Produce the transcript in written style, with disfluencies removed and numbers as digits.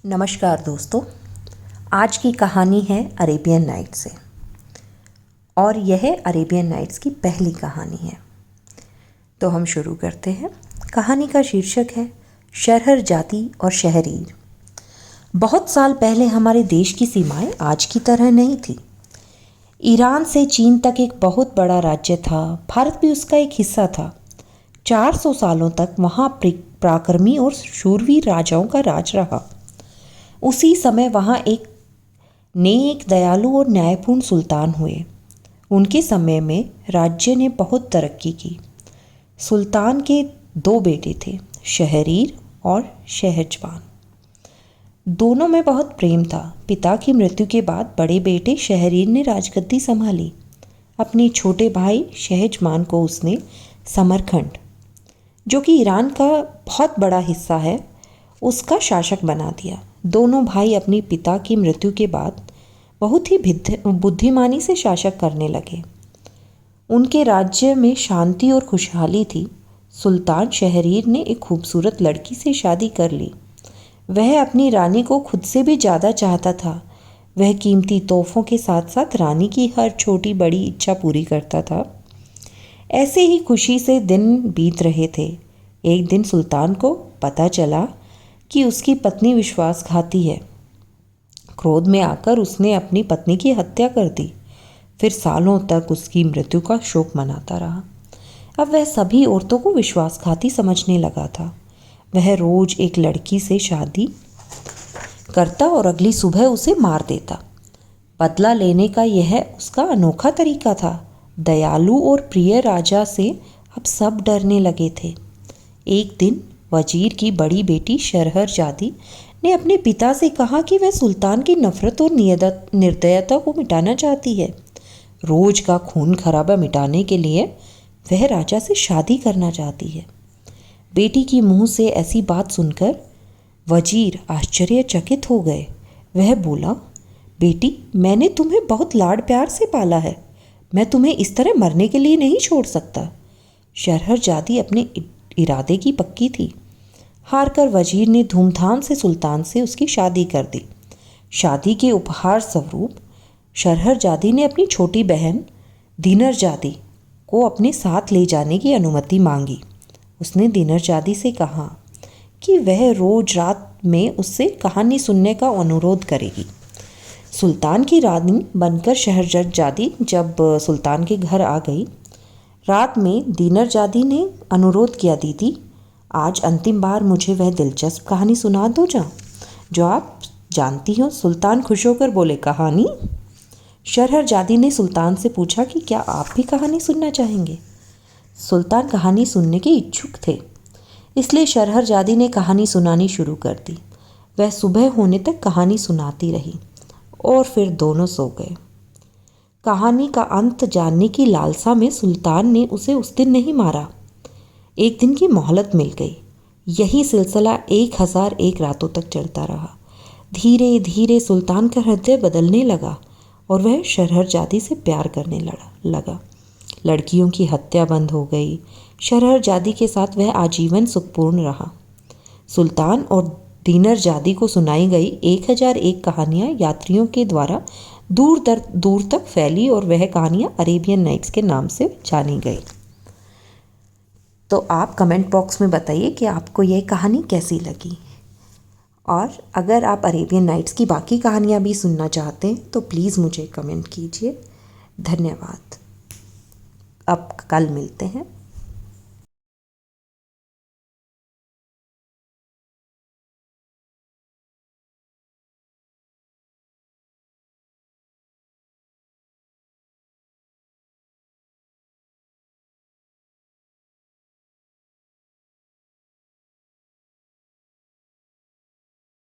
नमस्कार दोस्तों, आज की कहानी है अरेबियन नाइट्स से और यह अरेबियन नाइट्स की पहली कहानी है। तो हम शुरू करते हैं। कहानी का शीर्षक है शरहर जाती और शहरीर। बहुत साल पहले हमारे देश की सीमाएं आज की तरह नहीं थी। ईरान से चीन तक एक बहुत बड़ा राज्य था। भारत भी उसका एक हिस्सा था। 400 सालों तक वहाँ पराक्रमी और शूरवीर राजाओं का राज रहा। उसी समय वहाँ एक नेक, दयालु और न्यायपूर्ण सुल्तान हुए। उनके समय में राज्य ने बहुत तरक्की की। सुल्तान के 2 बेटे थे, शहरीर और शहरजबान। दोनों में बहुत प्रेम था। पिता की मृत्यु के बाद बड़े बेटे शहरीर ने राजगद्दी संभाली। अपने छोटे भाई शहरजबान को उसने समरकंद, जो कि ईरान का बहुत बड़ा हिस्सा है, उसका शासक बना दिया। दोनों भाई अपने पिता की मृत्यु के बाद बहुत ही बुद्धिमानी से शासक करने लगे। उनके राज्य में शांति और खुशहाली थी। सुल्तान शहरीर ने एक खूबसूरत लड़की से शादी कर ली। वह अपनी रानी को खुद से भी ज़्यादा चाहता था। वह कीमती तोहफों के साथ साथ रानी की हर छोटी बड़ी इच्छा पूरी करता था। ऐसे ही खुशी से दिन बीत रहे थे। एक दिन सुल्तान को पता चला कि उसकी पत्नी विश्वासघाती है। क्रोध में आकर उसने अपनी पत्नी की हत्या कर दी। फिर सालों तक उसकी मृत्यु का शोक मनाता रहा। अब वह सभी औरतों को विश्वासघाती समझने लगा था। वह रोज एक लड़की से शादी करता और अगली सुबह उसे मार देता। बदला लेने का यह उसका अनोखा तरीका था। दयालु और प्रिय राजा से अब सब डरने लगे थे। एक दिन वजीर की बड़ी बेटी शरहरजादी ने अपने पिता से कहा कि वह सुल्तान की नफरत और निर्दयता को मिटाना चाहती है। रोज का खून खराबा मिटाने के लिए वह राजा से शादी करना चाहती है। बेटी की मुंह से ऐसी बात सुनकर वजीर आश्चर्यचकित हो गए। वह बोला, बेटी, मैंने तुम्हें बहुत लाड प्यार से पाला है। मैं तुम्हें इस तरह मरने के लिए नहीं छोड़ सकता। शरहरजादी अपने इरादे की पक्की थी। हारकर वजीर ने धूमधाम से सुल्तान से उसकी शादी कर दी। शादी के उपहार स्वरूप शरहरजादी ने अपनी छोटी बहन दीनरजादी को अपने साथ ले जाने की अनुमति मांगी। उसने दीनरजादी से कहा कि वह रोज रात में उससे कहानी सुनने का अनुरोध करेगी। सुल्तान की रानी बनकर शहरजादी जब सुल्तान के घर आ गई, रात में दीनरजादी ने अनुरोध किया, दीदी, आज अंतिम बार मुझे वह दिलचस्प कहानी सुना दो जो आप जानती हो। सुल्तान खुश होकर बोले, कहानी? शरहरजादी ने सुल्तान से पूछा कि क्या आप भी कहानी सुनना चाहेंगे? सुल्तान कहानी सुनने के इच्छुक थे, इसलिए शरहरजादी ने कहानी सुनानी शुरू कर दी। वह सुबह होने तक कहानी सुनाती रही और फिर दोनों सो गए। कहानी का अंत जानने की लालसा में सुल्तान ने उसे उस दिन नहीं मारा। एक दिन की मोहलत मिल गई। यही सिलसिला 1001 रातों तक चलता रहा। धीरे धीरे सुल्तान का हृदय बदलने लगा और वह शरहरजादी से प्यार करने लगा। लड़कियों की हत्या बंद हो गई। शरहरजादी के साथ वह आजीवन सुखपूर्ण रहा। सुल्तान और दीनरजादी को सुनाई गई 1001 कहानियाँ यात्रियों के द्वारा दूर तक फैली और वह कहानियाँ अरेबियन नाइट्स के नाम से जानी गई। तो आप कमेंट बॉक्स में बताइए कि आपको यह कहानी कैसी लगी, और अगर आप अरेबियन नाइट्स की बाकी कहानियाँ भी सुनना चाहते हैं तो प्लीज़ मुझे कमेंट कीजिए। धन्यवाद। अब कल मिलते हैं।